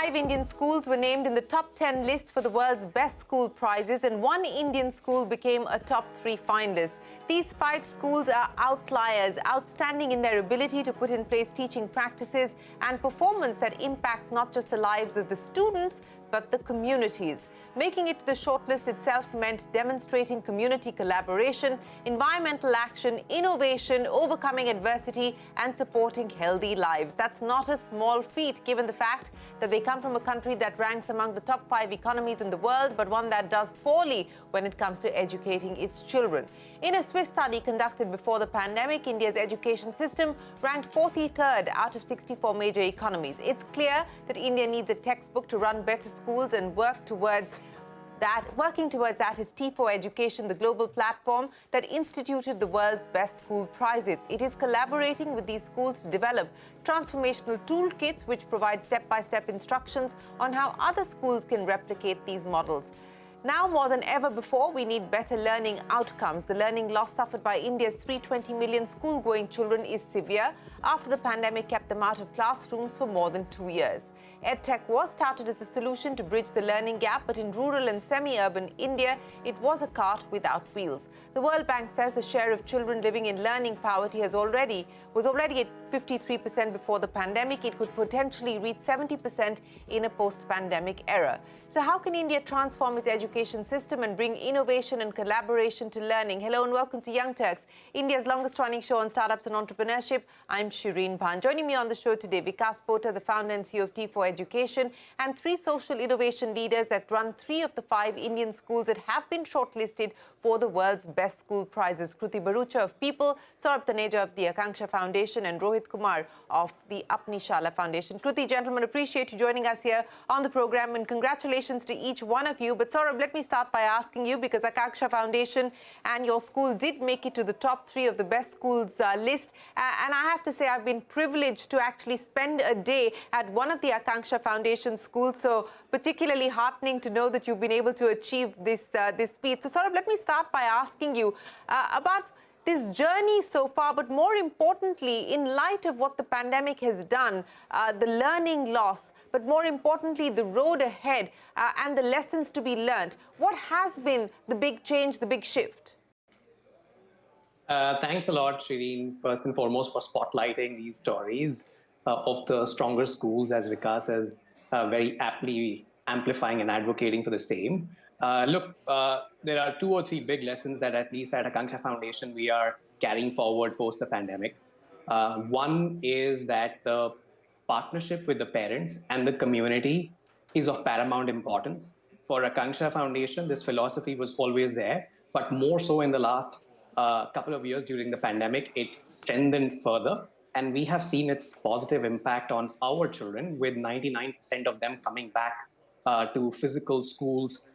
5 Indian schools were named in the top 10 list for the world's best school prizes, and one Indian school became a top 3 finalist. These 5 schools are outliers, outstanding in their ability to put in place teaching practices and performance that impacts not just the lives of the students, but the communities. Making it to the shortlist itself meant demonstrating community collaboration, environmental action, innovation, overcoming adversity, and supporting healthy lives. That's not a small feat, given the fact that they come from a country that ranks among the top 5 economies in the world, but one that does poorly when it comes to educating its children. In a Swiss study conducted before the pandemic, India's education system ranked 43rd out of 64 major economies. It's clear that India needs a textbook to run better schools, and working towards that is T4 Education, the global platform that instituted the world's best school prizes. It is collaborating with these schools to develop transformational toolkits which provide step-by-step instructions on how other schools can replicate these models. Now more than ever before, we need better learning outcomes. The learning loss suffered by India's 320 million school-going children is severe after the pandemic kept them out of classrooms for more than 2 years. EdTech was started as a solution to bridge the learning gap, but in rural and semi-urban India, it was a cart without wheels. The World Bank says the share of children living in learning poverty was already at 53% before the pandemic. It could potentially reach 70% in a post-pandemic era. So how can India transform its education system and bring innovation and collaboration to learning? Hello and welcome to Young Turks, India's longest-running show on startups and entrepreneurship. I'm Shireen Bhan. Joining me on the show today, Vikas Pota, the founder and CEO of T4 Education, and 3 social innovation leaders that run 3 of the 5 Indian schools that have been shortlisted for the world's best school prizes. Kruti Bharucha of People, Saurabh Taneja of the Akanksha Foundation, and Rohit Kumar of the Apni Shala Foundation. Kruti, gentlemen, appreciate you joining us here on the program, and congratulations to each one of you. But Saurabh, let me start by asking you, because Akanksha Foundation and your school did make it to the top 3 of the best schools list. And I have to say, I've been privileged to actually spend a day at one of the Akanksha Foundation schools. So particularly heartening to know that you've been able to achieve this feat. So Saurabh, let me start by asking you about this journey so far, but more importantly, in light of what the pandemic has done, the learning loss, but more importantly, the road ahead and the lessons to be learned. What has been the big change, the big shift? Thanks a lot, Shireen, first and foremost, for spotlighting these stories of the stronger schools, as Vikas is very aptly amplifying and advocating for the same. Look, there are 2 or 3 big lessons that at least at Akanksha Foundation we are carrying forward post the pandemic. One is that the partnership with the parents and the community is of paramount importance. For Akanksha Foundation, this philosophy was always there, but more so in the last couple of years during the pandemic, it strengthened further. And we have seen its positive impact on our children, with 99% of them coming back to physical schools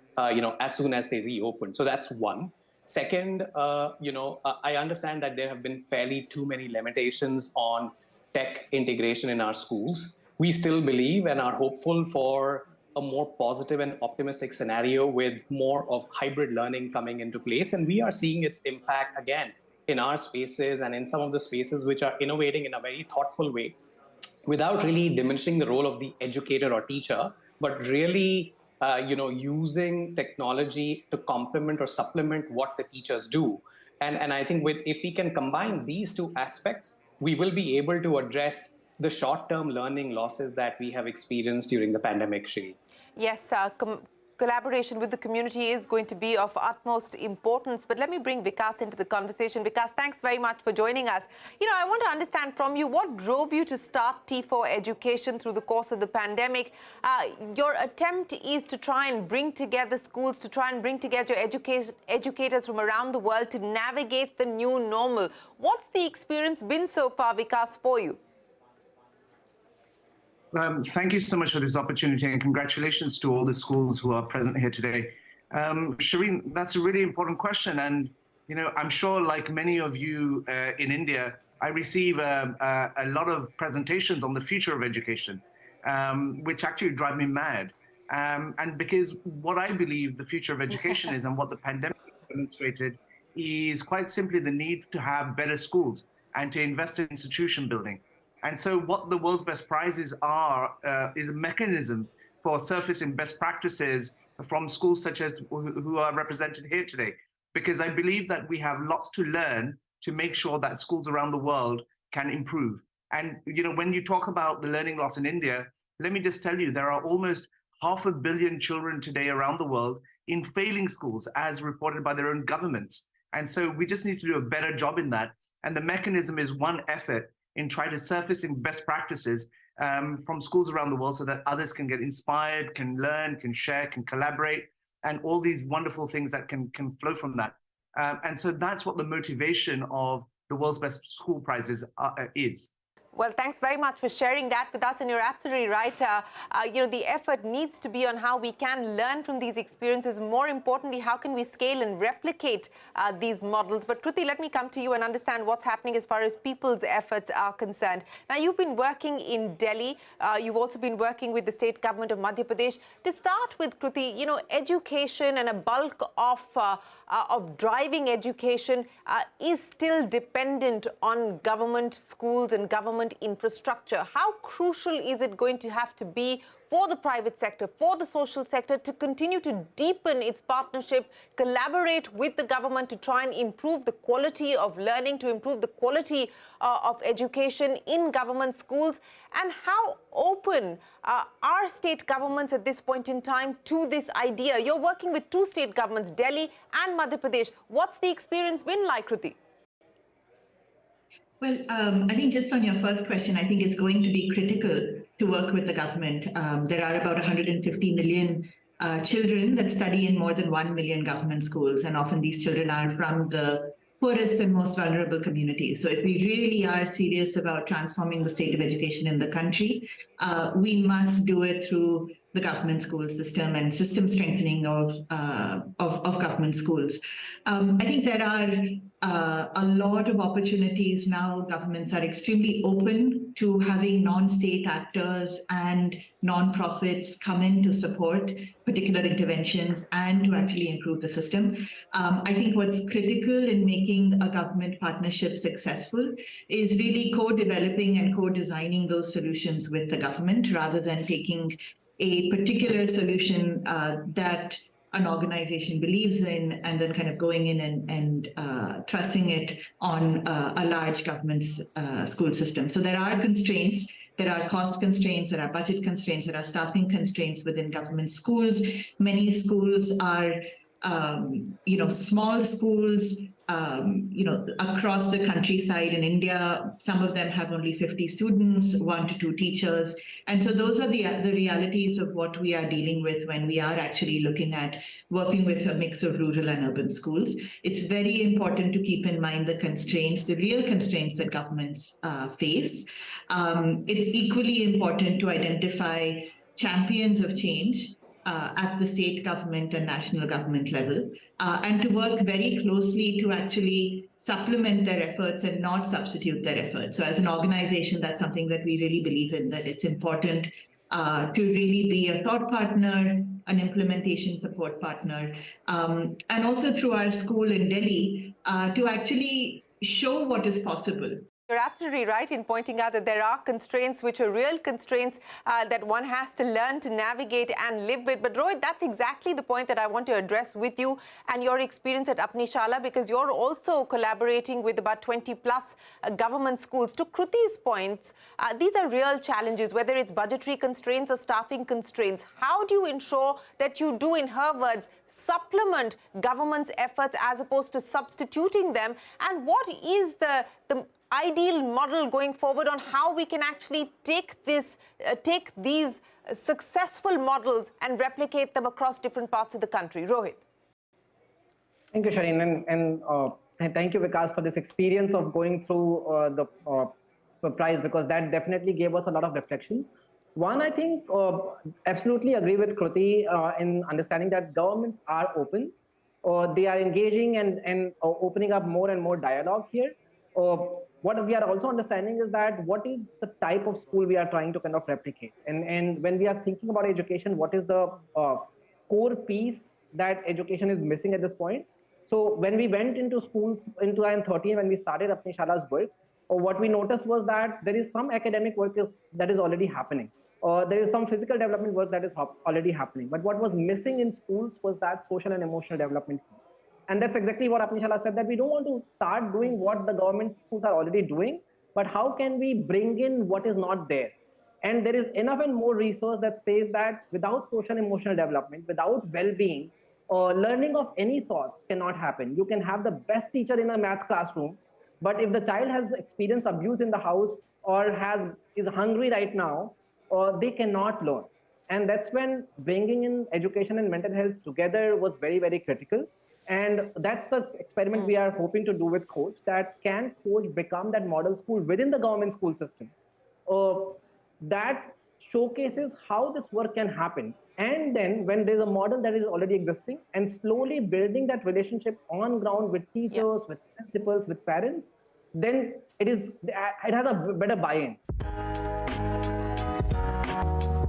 as soon as they reopen. So that's one. Second, I understand that there have been fairly too many limitations on tech integration in our schools. We still believe and are hopeful for a more positive and optimistic scenario with more of hybrid learning coming into place. And we are seeing its impact again in our spaces and in some of the spaces which are innovating in a very thoughtful way, without really diminishing the role of the educator or teacher, but really using technology to complement or supplement what the teachers do. And I think if we can combine these 2 aspects, we will be able to address the short-term learning losses that we have experienced during the pandemic, Shri. Yes, collaboration with the community is going to be of utmost importance. But let me bring Vikas into the conversation. Vikas, thanks very much for joining us. I want to understand from you, what drove you to start T4 Education through the course of the pandemic? Your attempt is to try and bring together schools, to try and bring together educators from around the world to navigate the new normal. What's the experience been so far, Vikas, for you? Thank you so much for this opportunity, and congratulations to all the schools who are present here today. Shireen, that's a really important question. And, I'm sure, like many of you in India, I receive a lot of presentations on the future of education, which actually drive me mad. And because what I believe the future of education is, and what the pandemic demonstrated, is quite simply the need to have better schools and to invest in institution building. And so what the world's best prizes are is a mechanism for surfacing best practices from schools such as who are represented here today, because I believe that we have lots to learn to make sure that schools around the world can improve. And when you talk about the learning loss in India, let me just tell you, there are almost 500 million children today around the world in failing schools, as reported by their own governments. And so we just need to do a better job in that. And the mechanism is one effort in trying to surfacing best practices from schools around the world so that others can get inspired, can learn, can share, can collaborate, and all these wonderful things that can flow from that. And so that's what the motivation of the World's Best School Prizes is. Well, thanks very much for sharing that with us, and you're absolutely right. The effort needs to be on how we can learn from these experiences. More importantly, how can we scale and replicate these models? But Kruti, let me come to you and understand what's happening as far as people's efforts are concerned. Now, you've been working in Delhi. You've also been working with the state government of Madhya Pradesh. To start with, Kruti, education and a bulk of driving education is still dependent on government schools and government infrastructure. How crucial is it going to have to be for the private sector, for the social sector, to continue to deepen its partnership, collaborate with the government to try and improve the quality of learning, to improve the quality of education in government schools? And how open are state governments at this point in time to this idea? You're working with two state governments, Delhi and Madhya Pradesh. What's the experience been like, Kruti? Well, I think just on your first question, I think it's going to be critical to work with the government. There are about 150 million children that study in more than 1 million government schools, and often these children are from the poorest and most vulnerable communities. So if we really are serious about transforming the state of education in the country, we must do it through the government school system and system strengthening of government schools. I think there are a lot of opportunities now. Governments are extremely open to having non-state actors and non-profits come in to support particular interventions and to actually improve the system. I think what's critical in making a government partnership successful is really co-developing and co-designing those solutions with the government, rather than taking a particular solution that an organization believes in and then kind of going in and trusting it on a large government's school system. So there are constraints. There are cost constraints, there are budget constraints, there are staffing constraints within government schools. Many schools are, small schools, across the countryside in India. Some of them have only 50 students, 1 to 2 teachers. And so those are the realities of what we are dealing with when we are actually looking at working with a mix of rural and urban schools. It's very important to keep in mind the constraints, the real constraints that governments face. It's equally important to identify champions of change at the state government and national government level, and to work very closely to actually supplement their efforts and not substitute their efforts. So as an organization, that's something that we really believe in, that it's important to really be a thought partner, an implementation support partner, and also through our school in Delhi, to actually show what is possible. You're absolutely right in pointing out that there are constraints which are real constraints that one has to learn to navigate and live with. But Rohit, that's exactly the point that I want to address with you and your experience at Apni Shala, because you're also collaborating with about 20 plus government schools. To Kruti's points, these are real challenges, whether it's budgetary constraints or staffing constraints. How do you ensure that you do, in her words, supplement government's efforts as opposed to substituting them? And what is the ideal model going forward on how we can actually take these successful models and replicate them across different parts of the country? Rohit. Thank you, Shireen, and thank you, Vikas, for this experience of going through the prize, because that definitely gave us a lot of reflections. One, I think, absolutely agree with Kruti in understanding that governments are open, they are engaging and opening up more and more dialogue here. What we are also understanding is that what is the type of school we are trying to kind of replicate, and when we are thinking about education, what is the core piece that education is missing at this point. So when we went into schools in 2013, when we started Apni Shala's work, what we noticed was that there is some academic work that is already happening. There is some physical development work that is already happening. But what was missing in schools was that social and emotional development piece. And that's exactly what Apnishala said, that we don't want to start doing what the government schools are already doing, but how can we bring in what is not there? And there is enough and more research that says that without social and emotional development, without well-being, learning of any sorts cannot happen. You can have the best teacher in a math classroom, but if the child has experienced abuse in the house or is hungry right now, they cannot learn. And that's when bringing in education and mental health together was very, very critical. And that's the experiment we are hoping to do with Coach, that can Coach become that model school within the government school system that showcases how this work can happen. And then when there's a model that is already existing, and slowly building that relationship on ground with teachers, with principals, with parents, then it has a better buy-in.